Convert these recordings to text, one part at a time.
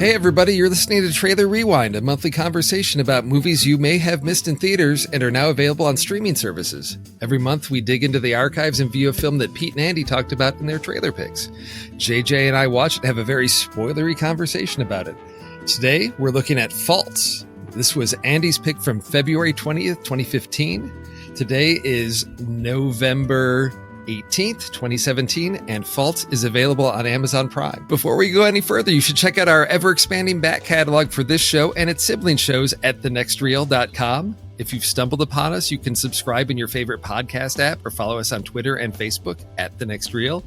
Hey everybody, you're listening to Trailer Rewind, a monthly conversation about movies you may have missed in theaters and are now available on streaming services. Every month we dig into the archives and view a film that Pete and Andy talked about in their trailer picks. JJ and I watch it and have a very spoilery conversation about it. Today we're looking at Faults. This was Andy's pick from February 20th, 2015. Today is November 18th, 2017, and Faults is available on Amazon Prime. Before we go any further, you should check out our ever-expanding back catalog for this show and its sibling shows at thenextreel.com. If you've stumbled upon us, you can subscribe in your favorite podcast app or follow us on Twitter and Facebook at The Next Reel.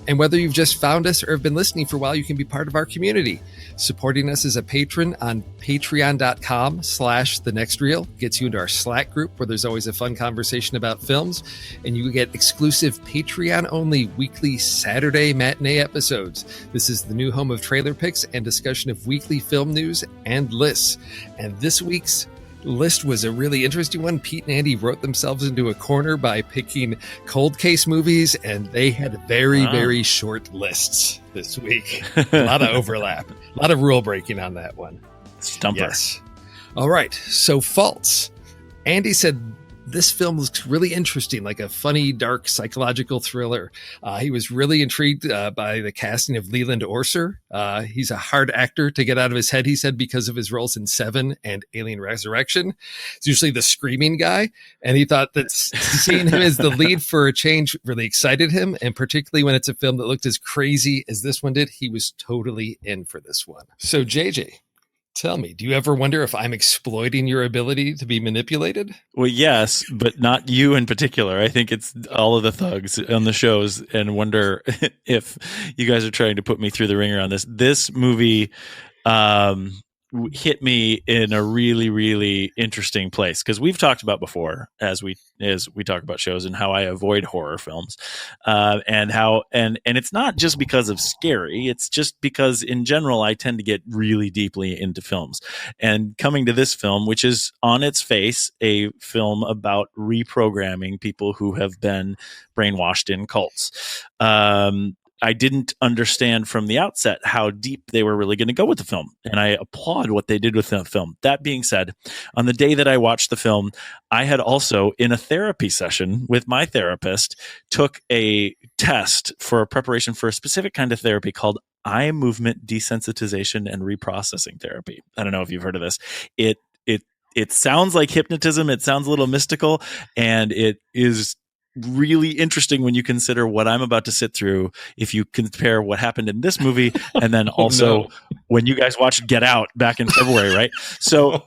And whether you've just found us or have been listening for a while, you can be part of our community. Supporting us as a patron on patreon.com/The Next Reel gets you into our Slack group where there's always a fun conversation about films, and you get exclusive Patreon-only weekly Saturday matinee episodes. This is the new home of trailer picks and discussion of weekly film news and lists. And this week's list was a really interesting one. Pete and Andy wrote themselves into a corner by picking cold case movies, and they had very short lists this week. A lot of overlap, a lot of rule breaking on that one. Stumper. Yes. All right. So Faults. Andy said this film looks really interesting, like a funny, dark psychological thriller. He was really intrigued by the casting of Leland Orser. He's a hard actor to get out of his head, he said, because of his roles in Seven and Alien Resurrection. He's usually the screaming guy, and he thought that seeing him as the lead for a change really excited him, and particularly when it's a film that looked as crazy as this one did, he was totally in for this one. So, JJ, tell me, do you ever wonder if I'm exploiting your ability to be manipulated? Well, yes, but not you in particular. I think it's all of the thugs on the shows, and wonder if you guys are trying to put me through the ringer on this. This movie hit me in a really interesting place, because we've talked about before as we talk about shows and how I avoid horror films, and it's not just because of scary, it's just because in general I tend to get really deeply into films. And coming to this film, which is on its face a film about reprogramming people who have been brainwashed in cults, I didn't understand from the outset how deep they were really going to go with the film. And I applaud what they did with the film. That being said, on the day that I watched the film, I had also, in a therapy session with my therapist, took a test for preparation for a specific kind of therapy called eye movement desensitization and reprocessing therapy. I don't know if you've heard of this. It sounds like hypnotism. It sounds a little mystical, and it is really interesting when you consider what I'm about to sit through. If you compare what happened in this movie and then also when you guys watched Get Out back in February, right? So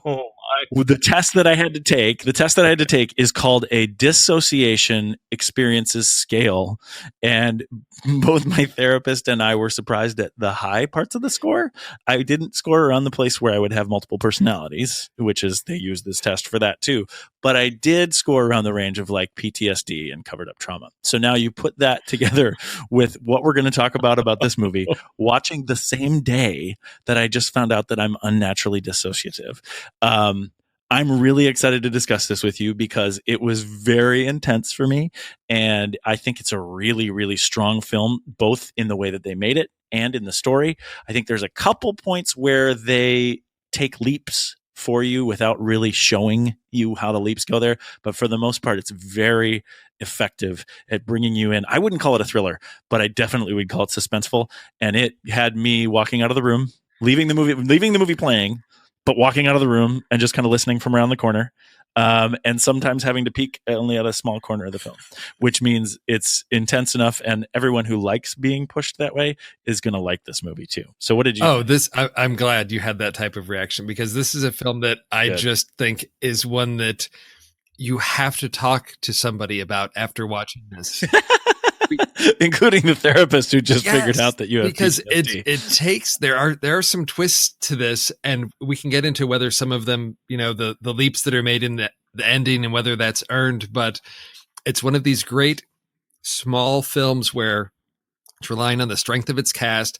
the test that I had to take is called a dissociation experiences scale. And both my therapist and I were surprised at the high parts of the score. I didn't score around the place where I would have multiple personalities, which is they use this test for that too. But I did score around the range of like PTSD and covered up trauma. So now you put that together with what we're going to talk about this movie, watching the same day that I just found out that I'm unnaturally dissociative. I'm really excited to discuss this with you because it was very intense for me. And I think it's a really strong film, both in the way that they made it and in the story. I think there's a couple points where they take leaps for you without really showing you how the leaps go there. But for the most part, it's very effective at bringing you in. I wouldn't call it a thriller, but I definitely would call it suspenseful. And it had me walking out of the room, leaving the movie playing, but walking out of the room and just kind of listening from around the corner, and sometimes having to peek only at a small corner of the film, which means it's intense enough, and everyone who likes being pushed that way is going to like this movie too. So what did you think? I'm glad you had that type of reaction, because this is a film that I just think is one that you have to talk to somebody about after watching this. Including the therapist who just figured out that you have because PTSD. it takes there are some twists to this, and we can get into whether some of them, the leaps that are made in the ending and whether that's earned, but it's one of these great small films where it's relying on the strength of its cast,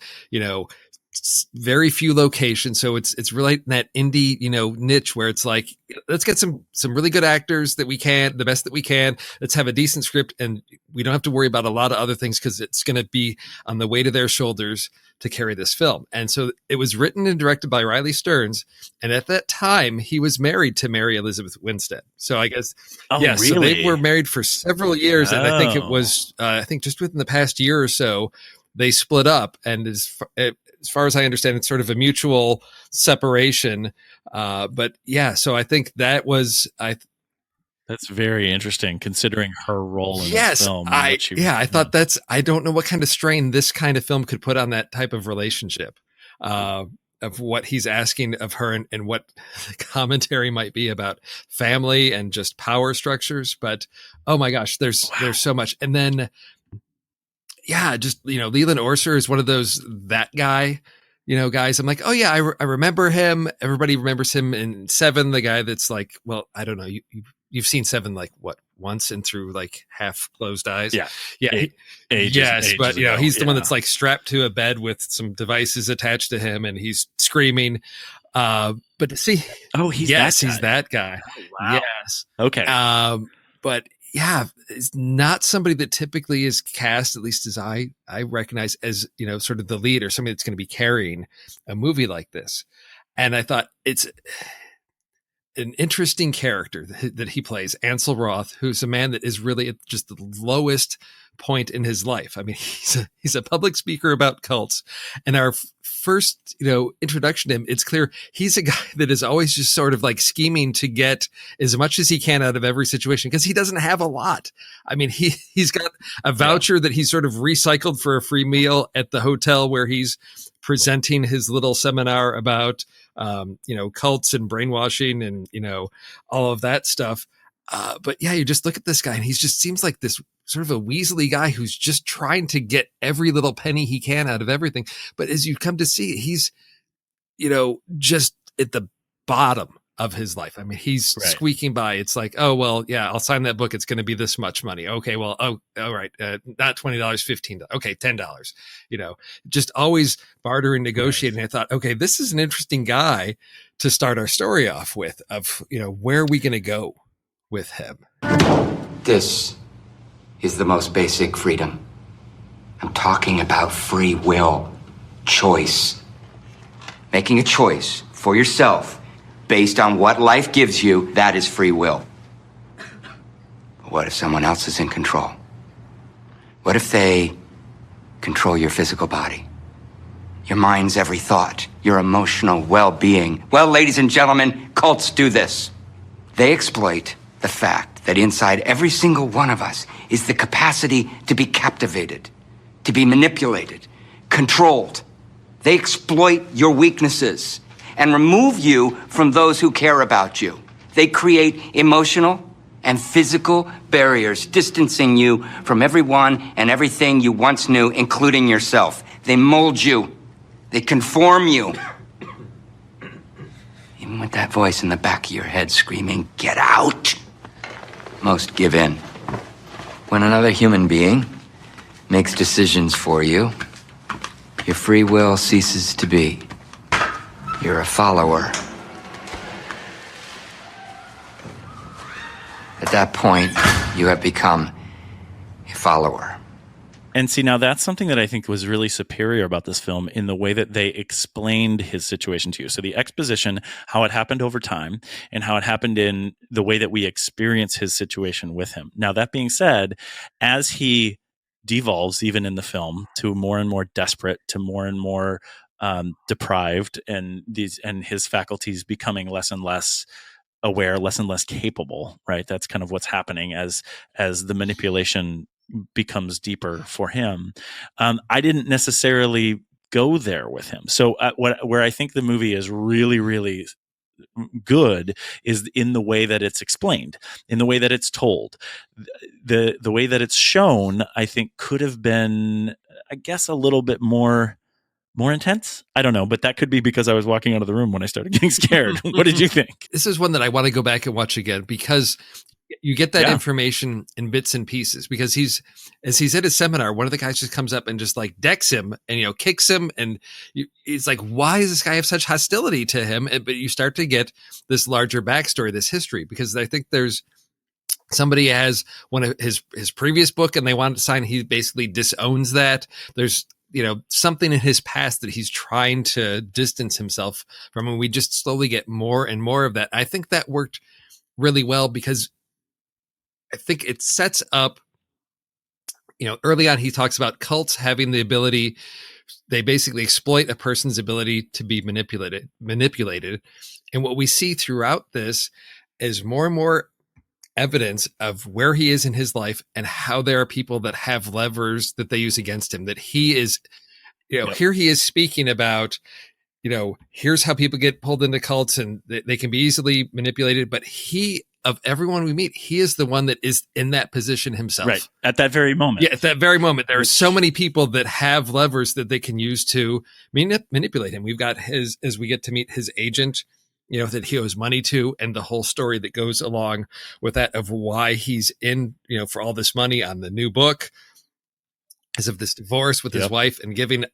very few locations, so it's really in that indie, niche where it's like, let's get some really good actors that we can, the best that we can. Let's have a decent script, and we don't have to worry about a lot of other things because it's going to be on the weight of their shoulders to carry this film. And so it was written and directed by Riley Stearns, and at that time he was married to Mary Elizabeth Winstead. So I guess, really? So they were married for several years, and I think it was just within the past year or so they split up, and as far as I understand, it's sort of a mutual separation. But yeah, so I think that was, that's very interesting considering her role in this film. I thought I don't know what kind of strain this kind of film could put on that type of relationship, of what he's asking of her, and what the commentary might be about family and just power structures. But oh my gosh, there's so much. And then, just, Leland Orser is one of those, that guy, guys. I'm like, oh yeah, I remember him. Everybody remembers him in Seven, the guy that's like, well, I don't know. You've seen Seven, like what, once and through like half closed eyes. Yeah. Ages but he's the one that's like strapped to a bed with some devices attached to him, and he's screaming. But see, he's that guy. Oh, wow. Yes. Okay. But yeah, it's not somebody that typically is cast, at least as I recognize, as, sort of the lead or somebody that's going to be carrying a movie like this. And I thought it's an interesting character that he plays, Ansel Roth, who's a man that is really at just the lowest point in his life. I mean, he's a public speaker about cults, and our first, introduction to him, it's clear he's a guy that is always just sort of like scheming to get as much as he can out of every situation, because he doesn't have a lot. I mean, he's got a voucher that he's sort of recycled for a free meal at the hotel where he's presenting his little seminar about, cults and brainwashing and, all of that stuff. But yeah, you just look at this guy, and he just seems like this sort of a Weasley guy who's just trying to get every little penny he can out of everything. But as you come to see, he's, just at the bottom of his life. I mean, he's squeaking by. It's like, oh, well, yeah, I'll sign that book. It's going to be this much money. Okay, well, all right. Not $20, $15. Okay, $10, just always bartering, negotiating. Right. I thought, okay, this is an interesting guy to start our story off with, of, where are we going to go with him? This is the most basic freedom. I'm talking about free will, choice. Making a choice for yourself based on what life gives you, that is free will. But what if someone else is in control? What if they control your physical body? Your mind's every thought, your emotional well-being. Well, ladies and gentlemen, cults do this. They exploit the fact that inside every single one of us is the capacity to be captivated, to be manipulated, controlled. They exploit your weaknesses and remove you from those who care about you. They create emotional and physical barriers, distancing you from everyone and everything you once knew, including yourself. They mold you. They conform you. Even with that voice in the back of your head screaming, "Get out!" most give in. When another human being makes decisions for you, your free will ceases to be. You're a follower. At that point, you have become a follower. And see, now that's something that I think was really superior about this film in the way that they explained his situation to you. So the exposition, how it happened over time, and how it happened in the way that we experience his situation with him. Now, that being said, as he devolves, even in the film, to more and more desperate, to more and more deprived, and his faculties becoming less and less aware, less and less capable, right? That's kind of what's happening as the manipulation becomes deeper for him. I didn't necessarily go there with him. So where I think the movie is really, really good is in the way that it's explained, in the way that it's told. The way that it's shown, I think, could have been, I guess, a little bit more intense. I don't know, but that could be because I was walking out of the room when I started getting scared. What did you think? This is one that I want to go back and watch again, because you get that Yeah. information in bits and pieces, because as he's at his seminar, one of the guys just comes up and just like decks him and, kicks him. And it's like, why does this guy have such hostility to him? But you start to get this larger backstory, this history, because I think there's somebody has one of his previous book and they wanted to sign. He basically disowns that. There's, something in his past that he's trying to distance himself from. And we just slowly get more and more of that. I think that worked really well, because I think it sets up, early on, he talks about cults having the ability, they basically exploit a person's ability to be manipulated. And what we see throughout this is more and more evidence of where he is in his life and how there are people that have levers that they use against him, that he is, here he is speaking about, here's how people get pulled into cults and they can be easily manipulated. But of everyone we meet, he is the one that is in that position himself. Right. At that very moment. Yeah. At that very moment, there are so many people that have levers that they can use to manipulate him. We've got as we get to meet his agent, that he owes money to, and the whole story that goes along with that of why he's in, for all this money on the new book, because of this divorce with his wife, and giving,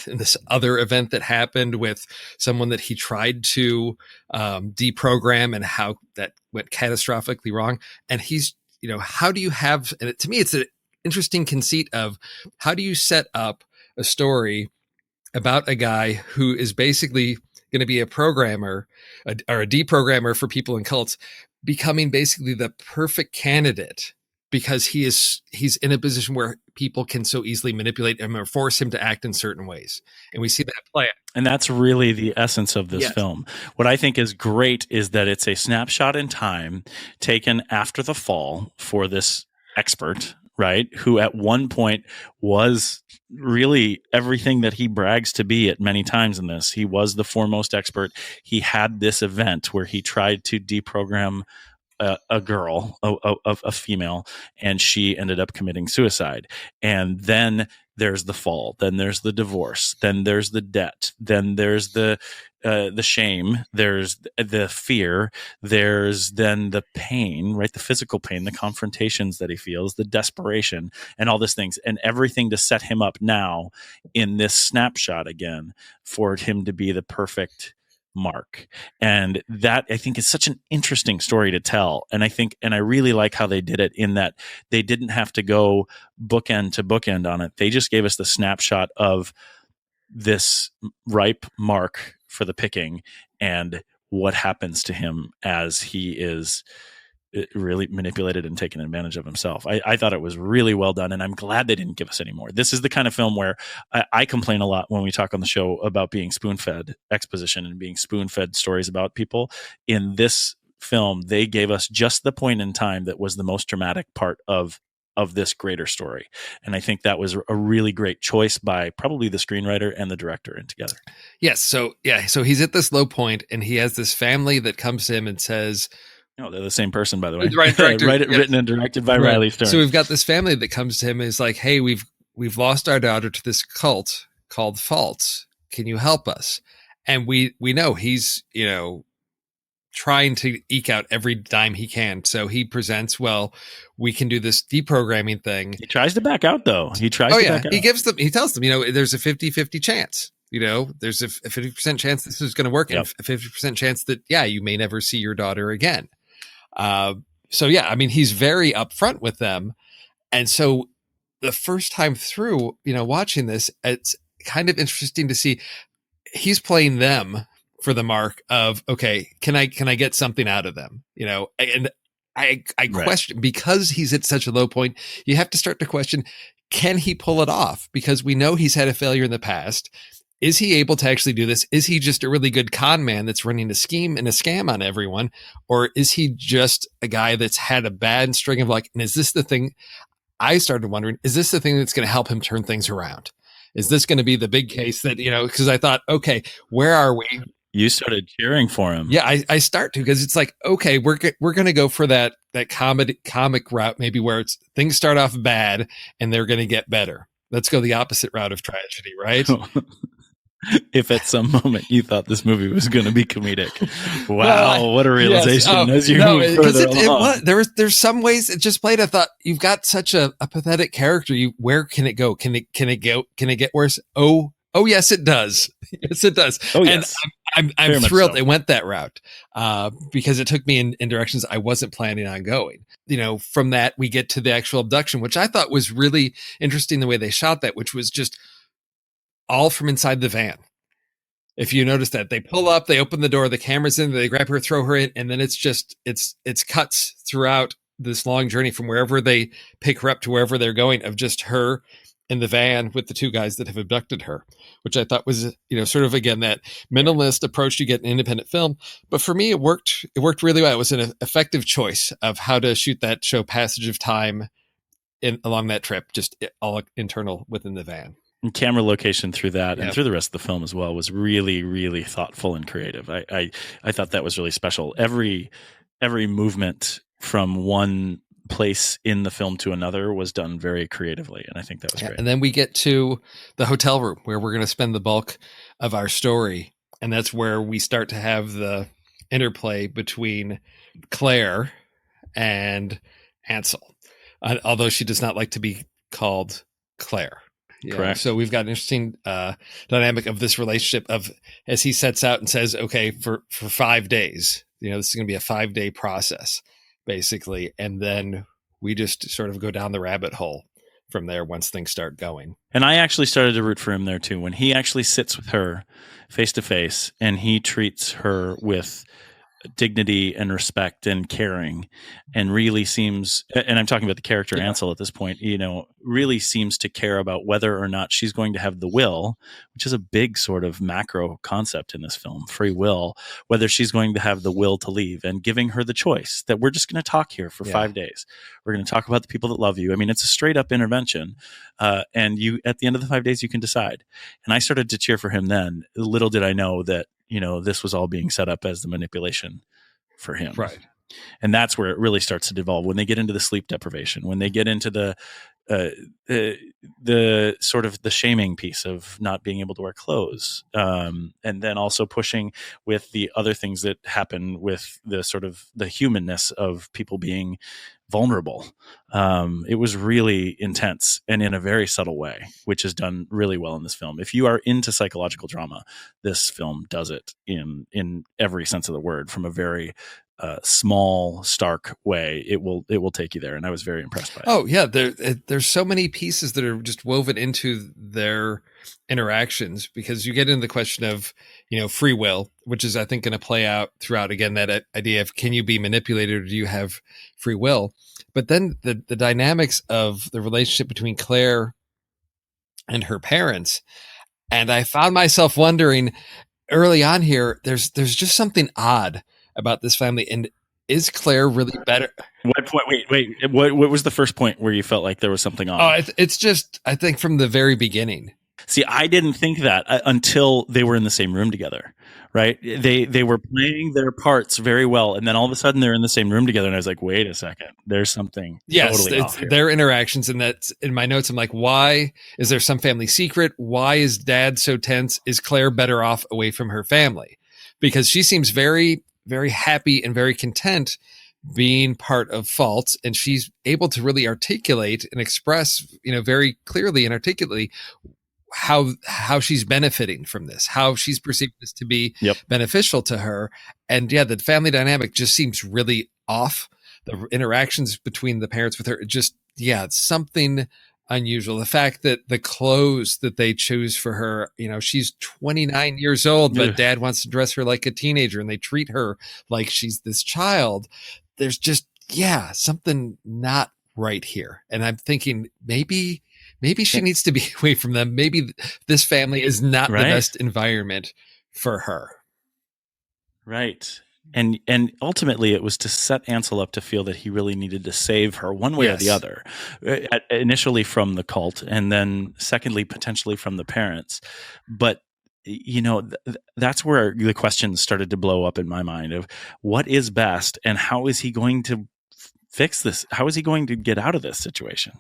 this other event that happened with someone that he tried to deprogram, and how that went catastrophically wrong. And he's, how do you have, and to me, it's an interesting conceit of how do you set up a story about a guy who is basically going to be a programmer or a deprogrammer for people in cults, becoming basically the perfect candidate, because he's in a position where people can so easily manipulate him or force him to act in certain ways. And we see that play out. And that's really the essence of this film. What I think is great is that it's a snapshot in time taken after the fall for this expert, right? Who at one point was really everything that he brags to be at many times in this. He was the foremost expert. He had this event where he tried to deprogram a girl, a female, and she ended up committing suicide. And then there's the fall, then there's the divorce, then there's the debt, then there's the shame, there's the fear, there's then the pain, right? The physical pain, the confrontations that he feels, the desperation, and all these things, and everything to set him up now in this snapshot again for him to be the perfect Mark. And that, I think, is such an interesting story to tell. And I really like how they did it, in that they didn't have to go bookend to bookend on it. They just gave us the snapshot of this ripe Mark for the picking, and what happens to him as he is really manipulated and taken advantage of himself. I thought it was really well done, and I'm glad they didn't give us any more. This is the kind of film where I complain a lot when we talk on the show about being spoon-fed exposition and being spoon-fed stories about people. In this film, they gave us just the point in time that was the most dramatic part of this greater story. And I think that was a really great choice by probably the screenwriter and the director in together. Yes. So he's at this low point, and he has this family that comes to him and says, no, they're the same person, by the way. Right, written and directed by Riley Stearns. So we've got this family that comes to him and is like, hey, we've lost our daughter to this cult called Faults. Can you help us? And we know he's, trying to eke out every dime he can. So he presents, well, we can do this deprogramming thing. He tries to back out, though. He tells them, there's a 50-50 chance. There's a 50% chance this is going to work, and a 50% chance that, you may never see your daughter again. He's very upfront with them. And so the first time through, watching this, it's kind of interesting to see he's playing them for the mark of, okay, can I get something out of them? And I question, because he's at such a low point, you have to start to question, can he pull it off? Because we know he's had a failure in the past. Is he able to actually do this? Is he just a really good con man that's running a scheme and a scam on everyone? Or is he just a guy that's had a bad string of luck? And is this the thing? I started wondering, is this the thing that's going to help him turn things around? Is this going to be the big case that, because I thought, okay, where are we? You started cheering for him. Yeah, I start to, because it's like, okay, we're going to go for that comic route, maybe where things start off bad and they're going to get better. Let's go the opposite route of tragedy, right? if at some moment you thought this movie was going to be comedic. Wow, what a realization as you move further along. There's some ways it just played. I thought, you've got such a pathetic character. Where can it go? Can it get worse? Oh yes, it does. Yes, it does. Oh yes. And I'm thrilled they went that route, because it took me in directions I wasn't planning on going. From that we get to the actual abduction, which I thought was really interesting, the way they shot that, which was just all from inside the van. If you notice that, they pull up, they open the door, the camera's in, they grab her, throw her in, and then it's cuts throughout this long journey from wherever they pick her up to wherever they're going, of just her in the van with the two guys that have abducted her, which I thought was, sort of, again, that minimalist approach you get in independent film. But for me, it worked really well. It was an effective choice of how to shoot that, show passage of time along that trip, just all internal within the van. And camera location through that and through the rest of the film as well was really, really thoughtful and creative. I thought that was really special. Every movement from one place in the film to another was done very creatively, and I think that was great. And then we get to the hotel room where we're going to spend the bulk of our story, and that's where we start to have the interplay between Claire and Ansel, although she does not like to be called Claire. Correct. So we've got an interesting dynamic of this relationship, of, as he sets out and says, okay, for 5 days, this is going to be a 5-day process, basically. And then we just sort of go down the rabbit hole from there once things start going. And I actually started to root for him there too. When he actually sits with her face to face and he treats her with dignity and respect and caring, and really seems, and I'm talking about the character Ansel at this point, really seems to care about whether or not she's going to have the will, which is a big sort of macro concept in this film, free will, whether she's going to have the will to leave, and giving her the choice that we're just going to talk here for 5 days. We're going to talk about the people that love you. I mean, it's a straight up intervention. And you, at the end of the 5 days, you can decide. And I started to cheer for him then. Little did I know that, this was all being set up as the manipulation for him. Right. And that's where it really starts to devolve, when they get into the sleep deprivation, when they get into the sort of the shaming piece of not being able to wear clothes. And then also pushing with the other things that happen with the sort of the humanness of people being vulnerable. It was really intense, and in a very subtle way, which is done really well in this film. If you are into psychological drama, this film does it in every sense of the word, from a very small, stark way. It will take you there, and I was very impressed by it. Oh yeah, there's so many pieces that are just woven into their interactions, because you get into the question of free will, which is, I think, going to play out throughout, again, that idea of, can you be manipulated, or do you have free will? But then the dynamics of the relationship between Claire and her parents, and I found myself wondering early on here, there's just something odd about this family. And is Claire really better? What point? Wait. What was the first point where you felt like there was something on? Oh, it's just, I think, from the very beginning. See, I didn't think that until they were in the same room together, right? They were playing their parts very well, and then all of a sudden they're in the same room together, and I was like, wait a second, there's something totally off here. Their interactions, and that's in my notes. I'm like, why is there some family secret? Why is Dad so tense? Is Claire better off away from her family? Because she seems very, very happy and very content being part of Faults, and she's able to really articulate and express, very clearly and articulately how she's benefiting from this, how she's perceived this to be beneficial to her. And the family dynamic just seems really off. The interactions between the parents with her, just, it's something unusual. The fact that the clothes that they choose for her, she's 29 years old, but Dad wants to dress her like a teenager, and they treat her like she's this child. There's just, something not right here. And I'm thinking, maybe she needs to be away from them. Maybe this family is not the best environment for her. Right. And ultimately it was to set Ansel up to feel that he really needed to save her one way or the other, initially from the cult, and then secondly, potentially from the parents. But that's where the questions started to blow up in my mind of what is best, and how is he going to fix this? How is he going to get out of this situation?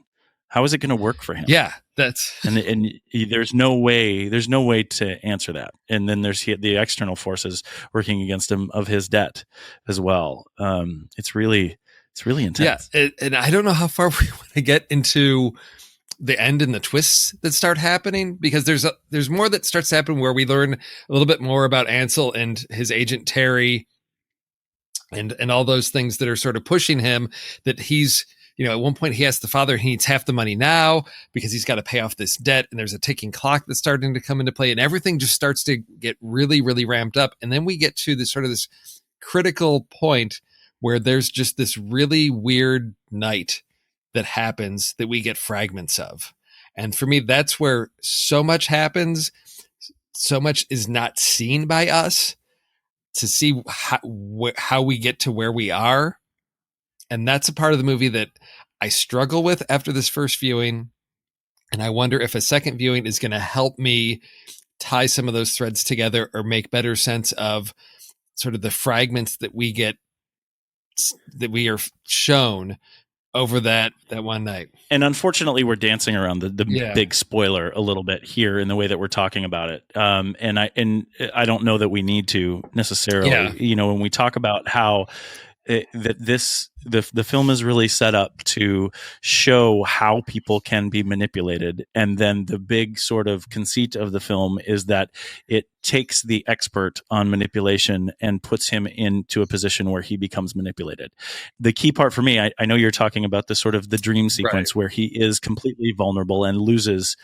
How is it going to work for him? Yeah, that's and there's no way to answer that. And then there's the external forces working against him of his debt as well. It's really intense. Yeah, and I don't know how far we want to get into the end and the twists that start happening, because there's more that starts to happen where we learn a little bit more about Ansel and his agent Terry and all those things that are sort of pushing him, that he's, at one point he asks the father he needs half the money now because he's got to pay off this debt, and there's a ticking clock that's starting to come into play, and everything just starts to get really, really ramped up. And then we get to this sort of this critical point where there's just this really weird night that happens that we get fragments of. And for me, that's where so much happens. So much is not seen by us to see how we get to where we are. And that's a part of the movie that I struggle with after this first viewing. And I wonder if a second viewing is going to help me tie some of those threads together or make better sense of sort of the fragments that we are shown over that one night. And unfortunately, we're dancing around the big spoiler a little bit here in the way that we're talking about it. And I don't know that we need to necessarily. Yeah. When we talk about how the film is really set up to show how people can be manipulated, and then the big sort of conceit of the film is that it takes the expert on manipulation and puts him into a position where he becomes manipulated. The key part for me, I know you're talking about the sort of the dream sequence, right, where he is completely vulnerable and loses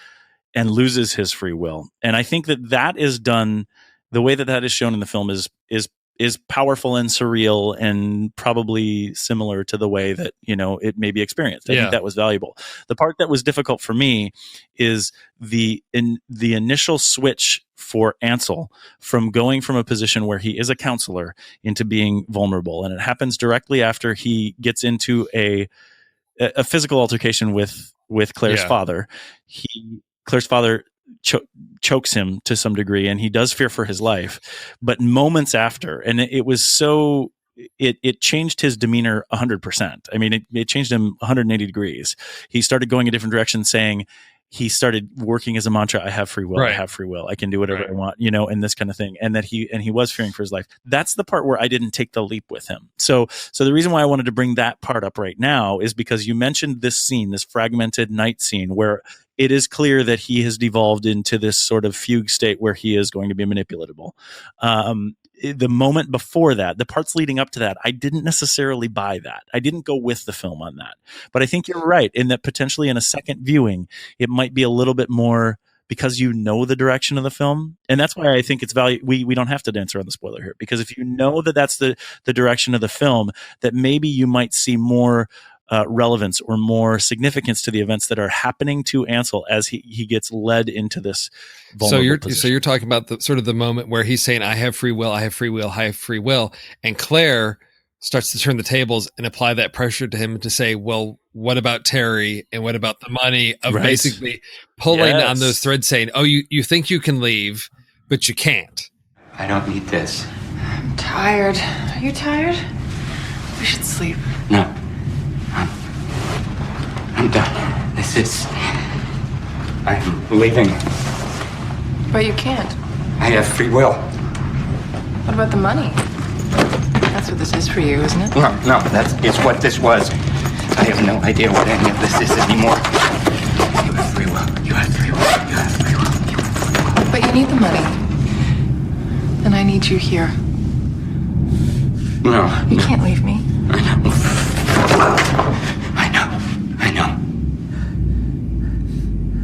his free will. And I think that is done, the way that is shown in the film is powerful and surreal and probably similar to the way that, it may be experienced. I think that was valuable. The part that was difficult for me is the initial switch for Ansel from going from a position where he is a counselor into being vulnerable. And it happens directly after he gets into a physical altercation with Claire's father. Claire's father chokes him to some degree, and he does fear for his life. But moments after, and it was so, it changed his demeanor 100%. I mean, it changed him 180 degrees. He started going a different direction, saying, he started working as a mantra, I have free will, right. I have free will, I can do whatever I want, and this kind of thing. And that he was fearing for his life. That's the part where I didn't take the leap with him. So the reason why I wanted to bring that part up right now is because you mentioned this scene, this fragmented night scene, where it is clear that he has devolved into this sort of fugue state where he is going to be manipulatable. The moment before that, the parts leading up to that, I didn't necessarily buy that. I didn't go with the film on that. But I think you're right in that potentially in a second viewing, it might be a little bit more, because you know the direction of the film. And that's why I think it's value. We don't have to dance around the spoiler here, because if you know that that's the direction of the film, that maybe you might see more relevance or more significance to the events that are happening to Ansel as he gets led into this vulnerable position. So you're talking about the sort of the moment where he's saying, I have free will, I have free will, I have free will. And Claire starts to turn the tables and apply that pressure to him to say, well, what about Terry? And what about the money? Of right. Basically pulling on those threads, saying, oh, you think you can leave, but you can't. I don't need this. I'm tired. Are you tired? We should sleep. No. I'm done. I'm leaving. But you can't. I have free will. What about the money? That's what this is for you, isn't it? No, it's what this was. I have no idea what any of this is anymore. You have free will. You have free will. You have free will. But you need the money. And I need you here. No. You can't leave me. I know.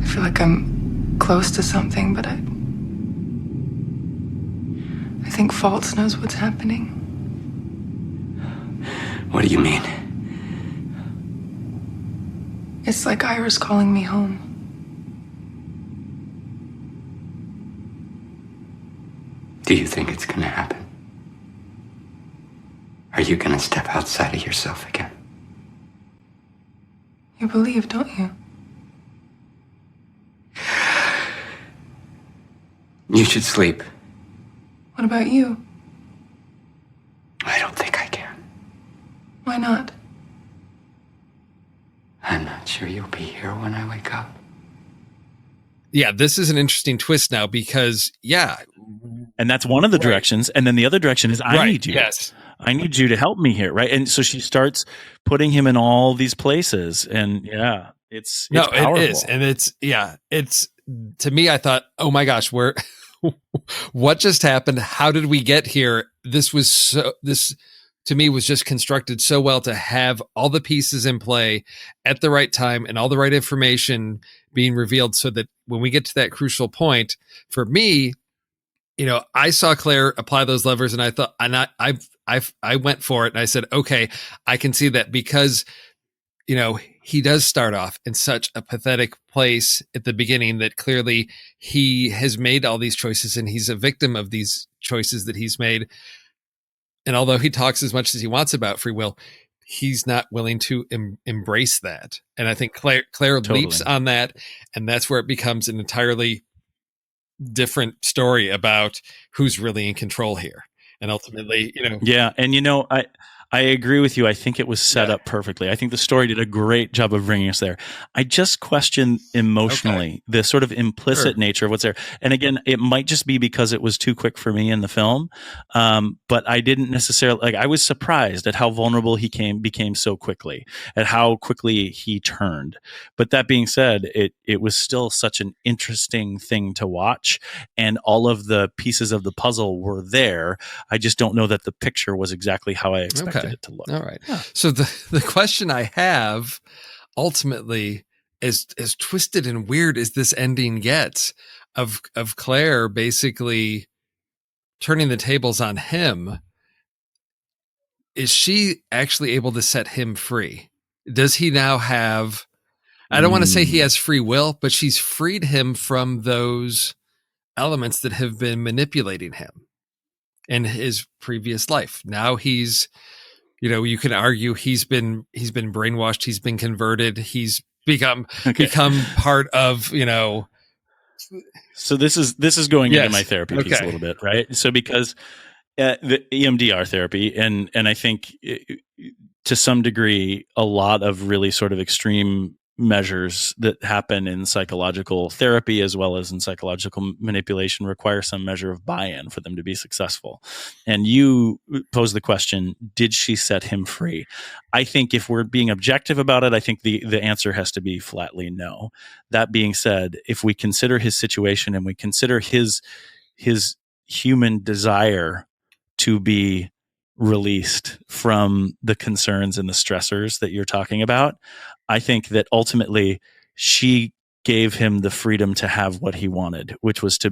I feel like I'm close to something, but I think False knows what's happening. What do you mean? It's like Ira's calling me home. Do you think it's gonna happen? Are you gonna step outside of yourself again? You believe, don't you? You should sleep. What about you? I don't think I can. Why not? I'm not sure. sure you'll be here when I wake up? Yeah, this is an interesting twist now because, And that's one of the directions. And then the other direction is, I need you. Yes. I need you to help me here. Right. And so she starts putting him in all these places. And it's powerful. It is. And it's to me, I thought, oh my gosh, what just happened? How did we get here? This to me was just constructed so well to have all the pieces in play at the right time and all the right information being revealed so that when we get to that crucial point, for me, I saw Claire apply those levers and I thought, and I went for it and I said, okay, I can see that because, he does start off in such a pathetic place at the beginning that clearly he has made all these choices and he's a victim of these choices that he's made. And although he talks as much as he wants about free will, he's not willing to embrace that. And I think Claire Totally. leaps on that. And that's where it becomes an entirely different story about who's really in control here. And ultimately, Yeah. And, I agree with you. I think it was set up perfectly. I think the story did a great job of bringing us there. I just question emotionally the sort of implicit nature of what's there. And again, it might just be because it was too quick for me in the film. But I didn't necessarily I was surprised at how vulnerable he became so quickly, at how quickly he turned. But that being said, it was still such an interesting thing to watch. And all of the pieces of the puzzle were there. I just don't know that the picture was exactly how I expected it to look. All right. Yeah. So the question I have ultimately, as twisted and weird as this ending gets, of Claire basically turning the tables on him, is she actually able to set him free? Does he now have, I don't want to say he has free will, but she's freed him from those elements that have been manipulating him in his previous life. Now he's, you can argue he's been brainwashed. He's been converted. He's become part of, So this is going into my therapy piece a little bit, right? So because the EMDR therapy, and I think to some degree, a lot of really sort of extreme measures that happen in psychological therapy as well as in psychological manipulation require some measure of buy-in for them to be successful. And you pose the question, did she set him free? I think if we're being objective about it, I think the answer has to be flatly no. That being said, if we consider his situation and we consider his human desire to be released from the concerns and the stressors that you're talking about, I think that ultimately she gave him the freedom to have what he wanted, which was to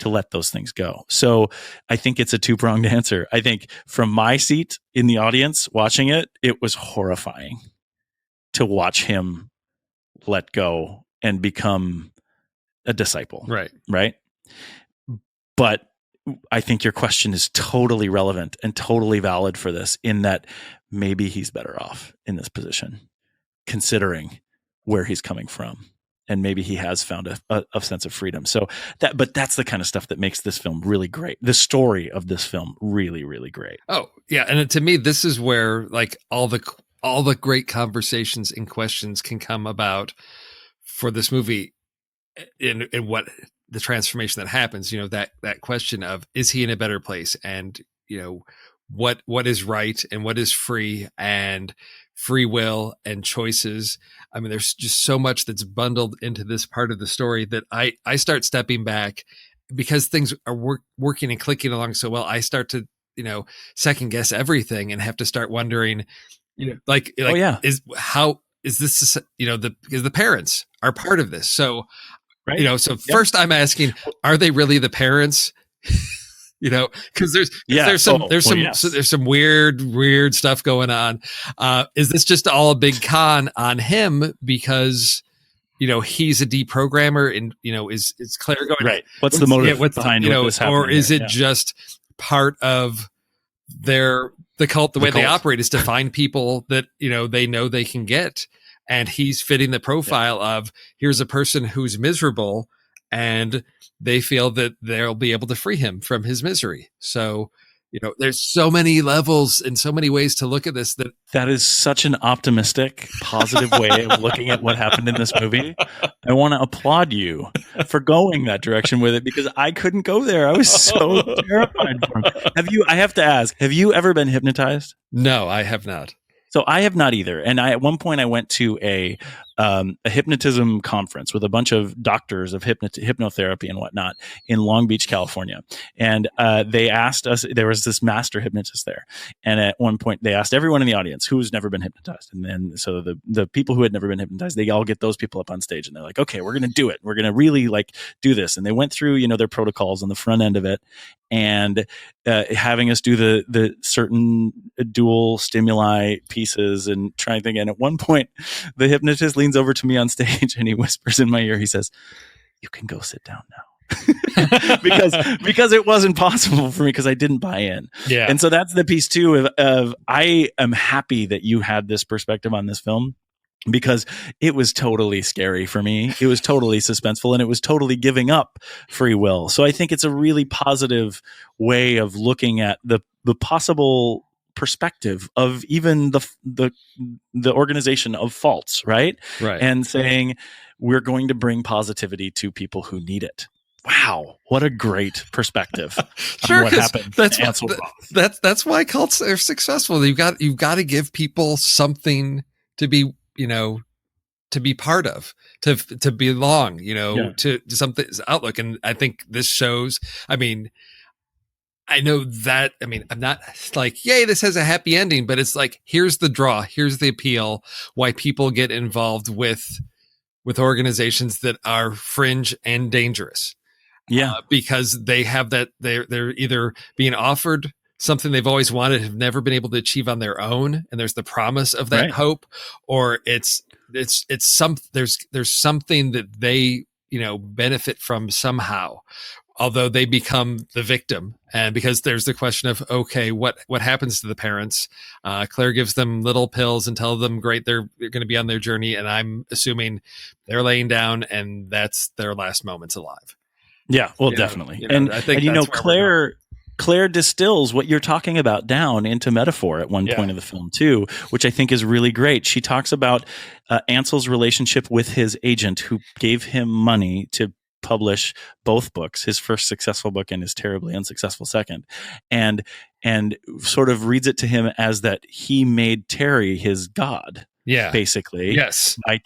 let those things go. So I think it's a two-pronged answer. I think from my seat in the audience watching it, it was horrifying to watch him let go and become a disciple. Right. But I think your question is totally relevant and totally valid for this, in that maybe he's better off in this position, considering where he's coming from. And maybe he has found a sense of freedom. So but that's the kind of stuff that makes this film really great. The story of this film really, really great. Oh yeah. And to me, this is where all the great conversations and questions can come about for this movie, in what the transformation that happens, that question of, is he in a better place? And, what is right and what is free, and free will and choices. I mean, there's just so much that's bundled into this part of the story that I start stepping back because things are working and clicking along so well. I start to, second guess everything and have to start wondering, is this, because the parents are part of this. So, right. First I'm asking, are they really the parents? Because there's some weird stuff going on. Is this just all a big con on him because, he's a deprogrammer, and, is Claire going, right? What's the motive behind this happening? Or is it just part of the cult, the way they operate is to find people that, they know they can get. And he's fitting the profile of, here's a person who's miserable, and they feel that they'll be able to free him from his misery. So, there's so many levels and so many ways to look at this that is such an optimistic, positive way of looking at what happened in this movie. I want to applaud you for going that direction with it, because I couldn't go there. I was so terrified for him. I have to ask, have you ever been hypnotized? No, I have not. So I have not either. And at one point I went to a hypnotism conference with a bunch of doctors of hypnotherapy and whatnot in Long Beach, California. And they asked us, there was this master hypnotist there. And at one point they asked everyone in the audience who's never been hypnotized. And then so the people who had never been hypnotized, they all get those people up on stage and they're like, okay, we're going to do it. We're going to really do this. And they went through, their protocols on the front end of it, and having us do the certain dual stimuli pieces and trying to think. And at one point, the hypnotist leans over to me on stage and he whispers in my ear, he says, "You can go sit down now." because it wasn't possible for me, because I didn't buy in. Yeah. And so that's the piece too of I am happy that you had this perspective on this film, because it was totally scary for me. It was totally suspenseful, and it was totally giving up free will. So I think it's a really positive way of looking at the possible perspective of even the organization of faults, right? Right. And saying we're going to bring positivity to people who need it. Wow, what a great perspective. Sure, what happened. That's why cults are successful. You've got to give people something to be, to be part of, to belong, to something's outlook. And I think this shows, I know that, I'm not like, yay, this has a happy ending, but it's like, here's the draw, here's the appeal, why people get involved with organizations that are fringe and dangerous. Yeah. Because they have that, they're either being offered something they've always wanted, have never been able to achieve on their own, and there's the promise of that hope, or there's something that they benefit from somehow, although they become the victim. And because there's the question of, okay, what happens to the parents? Claire gives them little pills and tells them, great, they're going to be on their journey, and I'm assuming they're laying down and that's their last moments alive. Yeah, well, definitely. I think Claire distills what you're talking about down into metaphor at one point of the film too, which I think is really great. She talks about Ansel's relationship with his agent, who gave him money to publish both books, his first successful book and his terribly unsuccessful second, and sort of reads it to him as that he made Terry his god. Yeah. Basically. Yes. By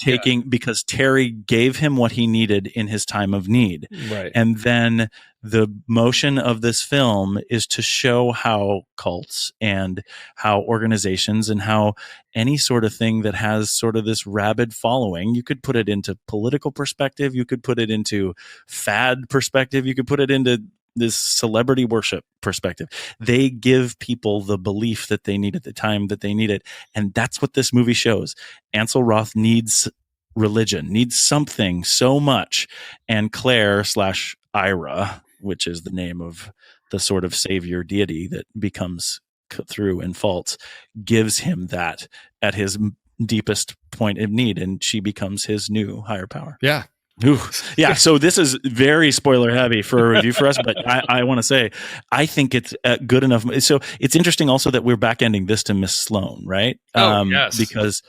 because Terry gave him what he needed in his time of need. Right. And then the motion of this film is to show how cults and how organizations and how any sort of thing that has sort of this rabid following, you could put it into political perspective, you could put it into fad perspective, you could put it into this celebrity worship perspective. They give people the belief that they need at the time that they need it. And that's what this movie shows. Ansel Roth needs religion, needs something so much. And Claire / Ira, which is the name of the sort of savior deity that becomes through in faults, gives him that at his deepest point of need. And she becomes his new higher power. Yeah. Ooh. Yeah, so this is very spoiler heavy for a review for us, but I want to say I think it's good enough. So it's interesting also that we're back ending this to Miss Sloane, right? Yes. Because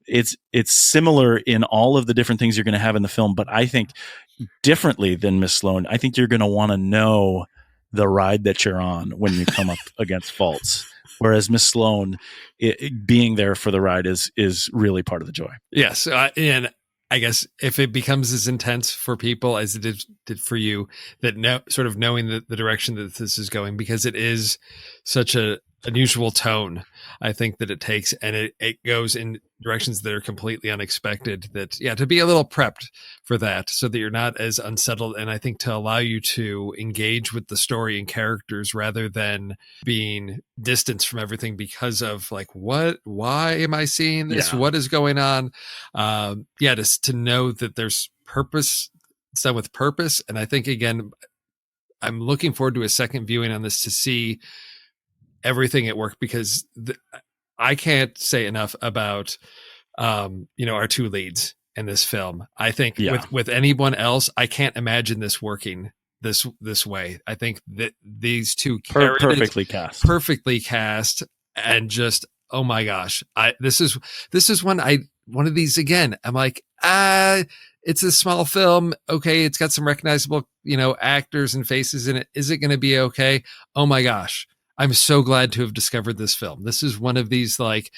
it's similar in all of the different things you're going to have in the film, but I think differently than Miss Sloane. I think you're going to want to know the ride that you're on when you come up against faults. Whereas Miss Sloane, being there for the ride is really part of the joy. Yes, and I guess if it becomes as intense for people as it did for you, that sort of knowing the direction that this is going, because it is such a unusual tone, I think that it takes, and it goes in directions that are completely unexpected, that to be a little prepped for that, so that you're not as unsettled, and I think to allow you to engage with the story and characters rather than being distanced from everything because of why am I seeing this? What is going on? Just to know that there's purpose, it's done with purpose. And I think, again, I'm looking forward to a second viewing on this to see everything at work, because I can't say enough about our two leads in this film. I think with anyone else, I can't imagine this working this way. I think that these two carried it perfectly cast, and just, oh my gosh, this is one of these again. I'm like, it's a small film. Okay, it's got some recognizable, actors and faces in it. Is it going to be okay? Oh my gosh, I'm so glad to have discovered this film. This is one of these, like,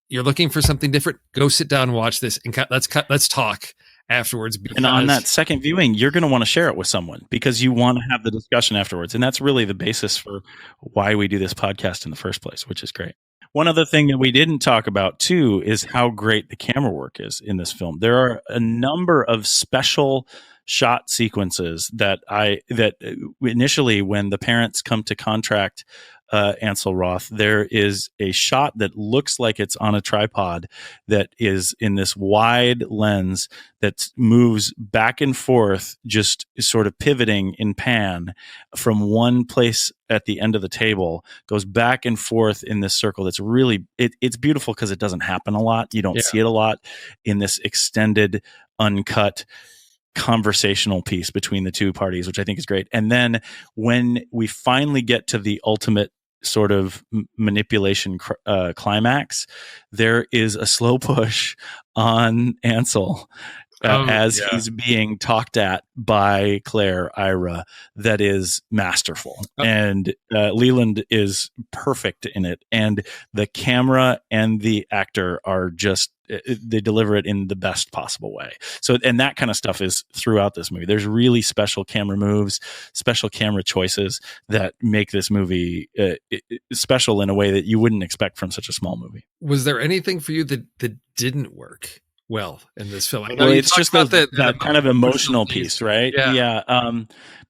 you're looking for something different. Go sit down and watch this, and let's talk afterwards. And on that second viewing, you're going to want to share it with someone because you want to have the discussion afterwards. And that's really the basis for why we do this podcast in the first place, which is great. One other thing that we didn't talk about too is how great the camera work is in this film. There are a number of special shot sequences that initially, when the parents come to contract Ansel Roth, there is a shot that looks like it's on a tripod that is in this wide lens that moves back and forth, just sort of pivoting in pan from one place at the end of the table, goes back and forth in this circle. That's really, it's beautiful because it doesn't happen a lot. You don't see it a lot in this extended, uncut conversational piece between the two parties, which I think is great. And then when we finally get to the ultimate sort of manipulation climax, there is a slow push on Ansel he's being talked at by Claire Ira that is masterful. And Leland is perfect in it. And the camera and the actor are just, they deliver it in the best possible way. So, and that kind of stuff is throughout this movie. There's really special camera moves, special camera choices that make this movie special in a way that you wouldn't expect from such a small movie. Was there anything for you that didn't work well in this film? Well, it's just about that kind of emotional piece, right? Yeah.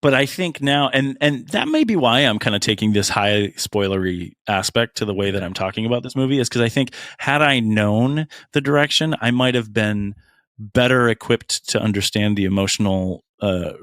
But I think now, and that may be why I'm kind of taking this high spoilery aspect to the way that I'm talking about this movie, is because I think had I known the direction, I might have been better equipped to understand the emotional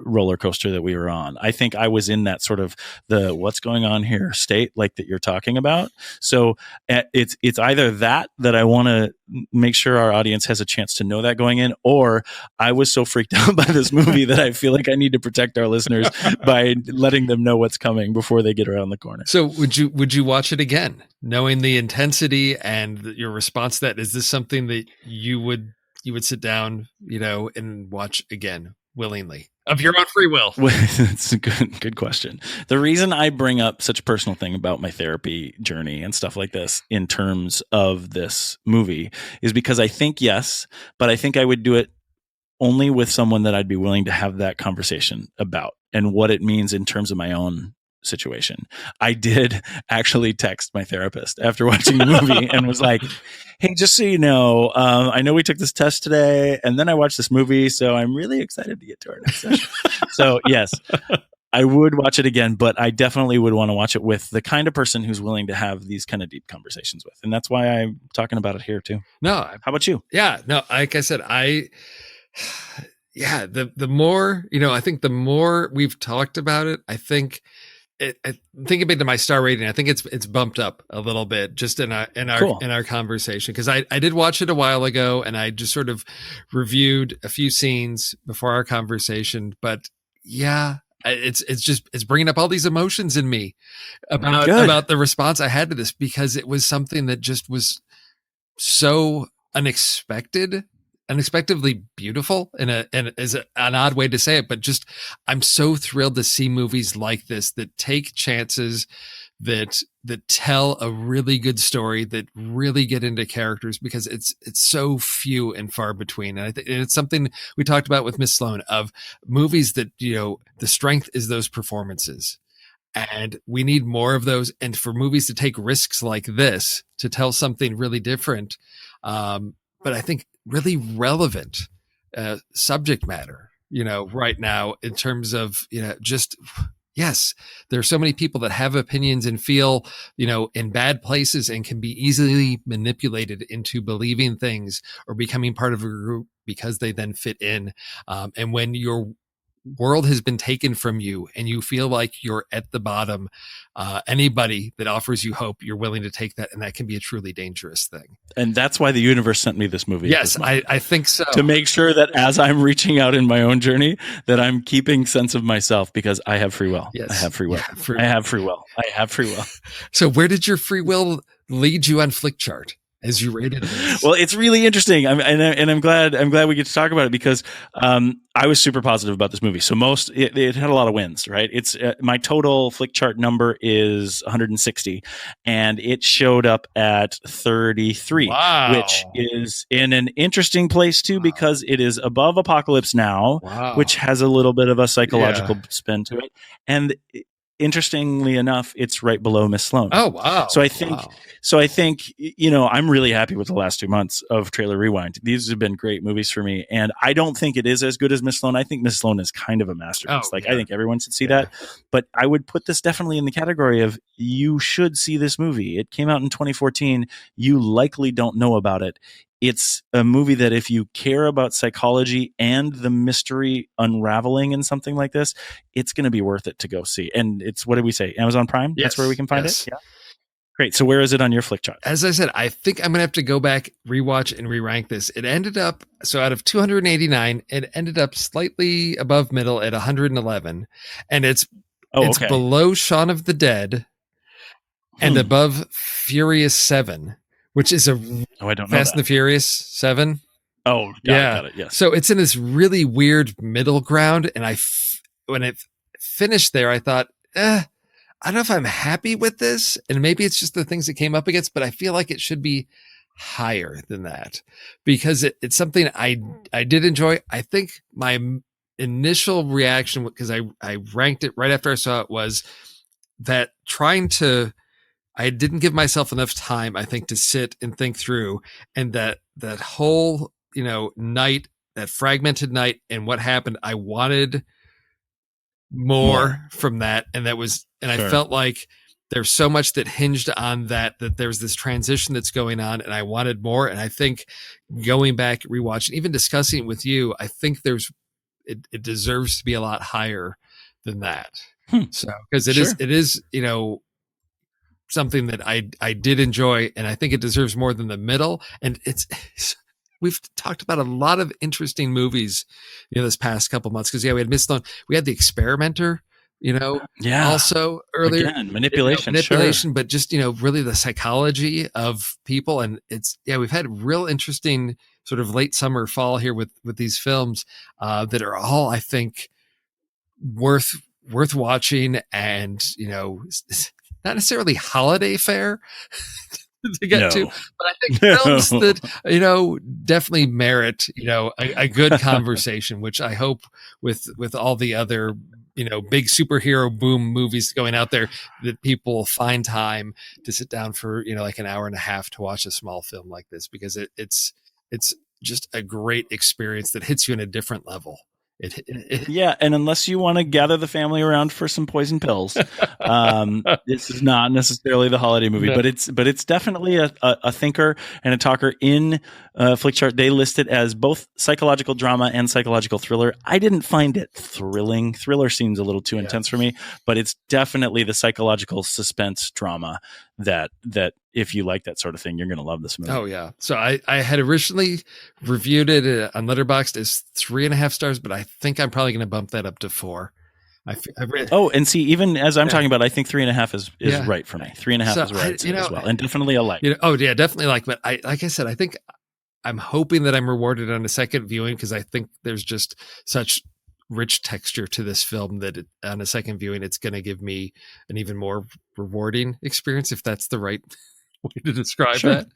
roller coaster that we were on. I think I was in that sort of the what's going on here state, like that you're talking about. So it's either that I want to make sure our audience has a chance to know that going in, or I was so freaked out by this movie that I feel like I need to protect our listeners by letting them know what's coming before they get around the corner. So would you watch it again, knowing the intensity and your response to that? Is this something that you would sit down, and watch again willingly of your own free will? It's a good question. The reason I bring up such a personal thing about my therapy journey and stuff like this in terms of this movie is because I think yes, but I think I would do it only with someone that I'd be willing to have that conversation about and what it means in terms of my own situation. I did actually text my therapist after watching the movie and was like, hey, just so you know, I know we took this test today and then I watched this movie, so I'm really excited to get to our next session. So yes, I would watch it again, but I definitely would want to watch it with the kind of person who's willing to have these kind of deep conversations with. And that's why I'm talking about it here too. No. How about you? Yeah, no, like I said, the more, I think the more we've talked about it, I think thinking back to my star rating, I think it's bumped up a little bit just in our conversation, because I did watch it a while ago and I just sort of reviewed a few scenes before our conversation. But yeah, it's bringing up all these emotions in me about the response I had to this, because it was something that just was so unexpectedly beautiful, and is an odd way to say it, but just I'm so thrilled to see movies like this that take chances, that tell a really good story, that really get into characters, because it's so few and far between. And I think it's something we talked about with Miss Sloan, of movies that the strength is those performances. And we need more of those. And for movies to take risks like this, to tell something really different, but I think really relevant subject matter, right now, in terms of, just, yes, there are so many people that have opinions and feel, in bad places and can be easily manipulated into believing things or becoming part of a group because they then fit in. And when you're world has been taken from you and you feel like you're at the bottom, anybody that offers you hope, you're willing to take that. And that can be a truly dangerous thing. And that's why the universe sent me this movie. Yes, I think so. To make sure that as I'm reaching out in my own journey, that I'm keeping sense of myself, because I have free will. Yes. I have free will. Yeah, I have free will. I have free will. So where did your free will lead you on Flickchart as you rated this? Well, it's really interesting. I'm glad we get to talk about it, because I was super positive about this movie. So it had a lot of wins, right? It's my total Flickchart number is 160, and it showed up at 33, Wow. which is in an interesting place too, because it is above Apocalypse Now, Wow. which has a little bit of a psychological spin to it, and interestingly enough, it's right below Miss Sloane. Oh, wow. So I think, I'm really happy with the last 2 months of Trailer Rewind. These have been great movies for me. And I don't think it is as good as Miss Sloane. I think Miss Sloane is kind of a masterpiece. I think everyone should see that. But I would put this definitely in the category of you should see this movie. It came out in 2014. You likely don't know about it. It's a movie that if you care about psychology and the mystery unraveling in something like this, it's going to be worth it to go see. And it's, what did we say? Amazon Prime? Yes, that's where we can find it? Yeah. Great. So where is it on your Flickchart? As I said, I think I'm going to have to go back, rewatch, and re-rank this. It ended up, so out of 289, it ended up slightly above middle at 111. And it's below Shaun of the Dead and above Furious 7, which is I don't know Fast and the Furious 7. Oh, got it. Yes. So it's in this really weird middle ground. And when it finished there, I thought, I don't know if I'm happy with this, and maybe it's just the things it came up against, but I feel like it should be higher than that, because it's something I did enjoy. I think my initial reaction, because I ranked it right after I saw it, was that I didn't give myself enough time, I think, to sit and think through, and that whole, night, that fragmented night and what happened, I wanted more from that. And I felt like there's so much that hinged on that there's this transition that's going on, and I wanted more. And I think going back, rewatching, even discussing it with you, I think it deserves to be a lot higher than that. So, because it is, something that I did enjoy, and I think it deserves more than the middle. And we've talked about a lot of interesting movies, this past couple months. Because we had Miss Sloane, we had The Experimenter, also earlier. Again, manipulation, but just really the psychology of people, and we've had real interesting sort of late summer, fall here with these films that are all, I think, worth watching, and not necessarily holiday fare to get to, but I think films that definitely merit a good conversation, which I hope with all the other big superhero boom movies going out there, that people will find time to sit down for like an hour and a half to watch a small film like this, because it's just a great experience that hits you in a different level. And unless you want to gather the family around for some poison pills, this is not necessarily the holiday movie, but it's definitely a thinker and a talker. In Flickchart, they list it as both psychological drama and psychological thriller. I didn't find it thrilling. Thriller seems a little too intense for me, but it's definitely the psychological suspense drama that if you like that sort of thing, you're going to love this movie. Oh yeah. So I had originally reviewed it on Letterboxd as 3.5 stars, but I think I'm probably going to bump that up to 4. And see, even as I'm talking about, I think 3.5 is right for me. 3.5 is right as well, and definitely a like. Definitely like. But like I said, I think I'm hoping that I'm rewarded on a second viewing, because I think there's just such rich texture to this film that on a second viewing, it's going to give me an even more rewarding experience, if that's the right way to describe that.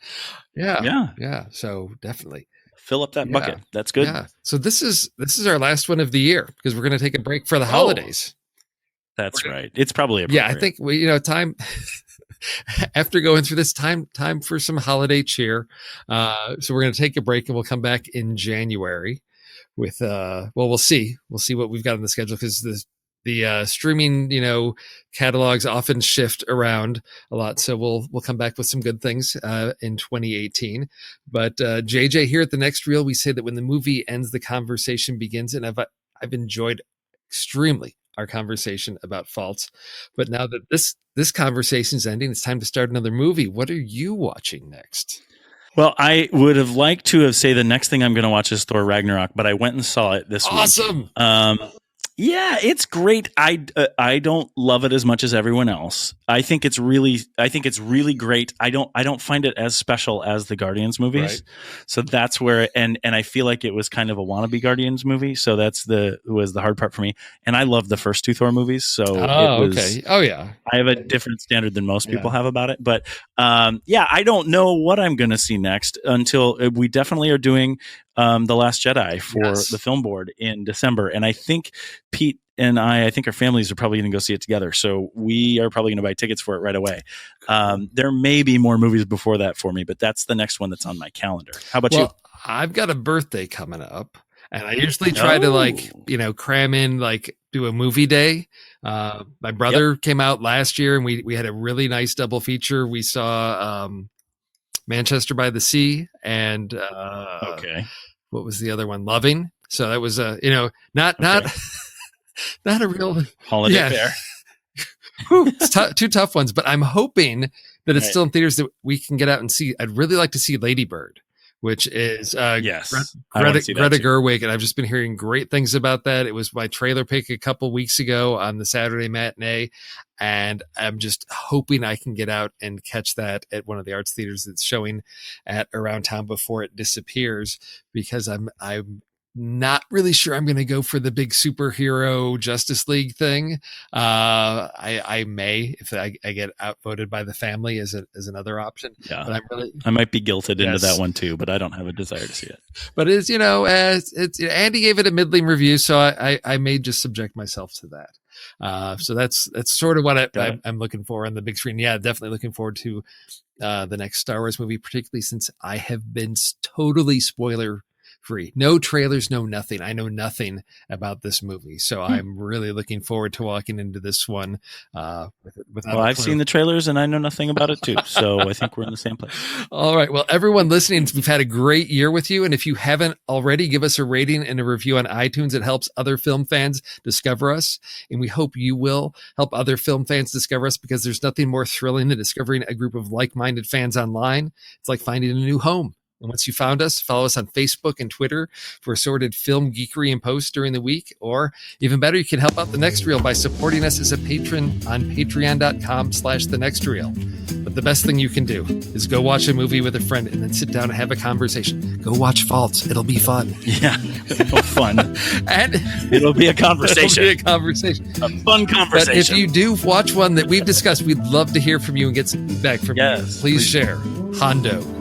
Yeah. So definitely fill up that bucket. That's good. Yeah. So this is our last one of the year, because we're going to take a break for the holidays. That's right. It's probably appropriate. I think time after going through this time for some holiday cheer. So we're going to take a break, and we'll come back in January with we'll see what we've got on the schedule, because the streaming catalogs often shift around a lot, so we'll come back with some good things in 2018. But JJ, here at the Next Reel, we say that when the movie ends, the conversation begins, and I've enjoyed extremely our conversation about Faults. But now that this conversation is ending, it's time to start another movie. What are you watching next? Well, I would have liked to have say the next thing I'm going to watch is Thor Ragnarok, but I went and saw it this week. Awesome. Yeah, it's great. I don't love it as much as everyone else. I think it's really great. I don't find it as special as the Guardians movies. Right. So that's where and I feel like it was kind of a wannabe Guardians movie. So was the hard part for me. And I love the first two Thor movies. So okay. Oh yeah. I have a different standard than most people have about it. But I don't know what I'm going to see next until we definitely are doing The Last Jedi for the film board in December. And I think Pete and I think our families are probably going to go see it together. So we are probably going to buy tickets for it right away. There may be more movies before that for me, but that's the next one that's on my calendar. How about you? I've got a birthday coming up, and I usually try to cram in, do a movie day. My brother came out last year, and we had a really nice double feature. We saw Manchester by the Sea and what was the other one? Loving. So that was not a real holiday fair. It's two tough ones, but I'm hoping that it's still in theaters that we can get out and see. I'd really like to see Lady Bird, which is Greta Gerwig, and I've just been hearing great things about that. It was my trailer pick a couple weeks ago on the Saturday matinee, and I'm just hoping I can get out and catch that at one of the arts theaters that's showing at around town before it disappears, because I'm not really sure I'm going to go for the big superhero Justice League thing. I may, if I get outvoted by the family as another option. Yeah. But I might be guilted into that one too, but I don't have a desire to see it. But it's Andy gave it a middling review, so I may just subject myself to that. So that's sort of what I'm looking for on the big screen. Yeah, definitely looking forward to the next Star Wars movie, particularly since I have been totally spoiler free. No trailers, no nothing. I know nothing about this movie. So I'm really looking forward to walking into this one. I've seen the trailers and I know nothing about it too. So I think we're in the same place. All right. Well, everyone listening, we've had a great year with you. And if you haven't already, give us a rating and a review on iTunes. It helps other film fans discover us. And we hope you will help other film fans discover us, because there's nothing more thrilling than discovering a group of like-minded fans online. It's like finding a new home. And once you found us, follow us on Facebook and Twitter for assorted film geekery and posts during the week. Or even better, you can help out The Next Reel by supporting us as a patron on patreon.com/thenextreel. But the best thing you can do is go watch a movie with a friend and then sit down and have a conversation. Go watch Faults. It'll be fun. Yeah, it'll be fun. And it'll be a conversation. It'll be a conversation. A fun conversation. But if you do watch one that we've discussed, we'd love to hear from you and get some feedback from you. Please share. Hondo.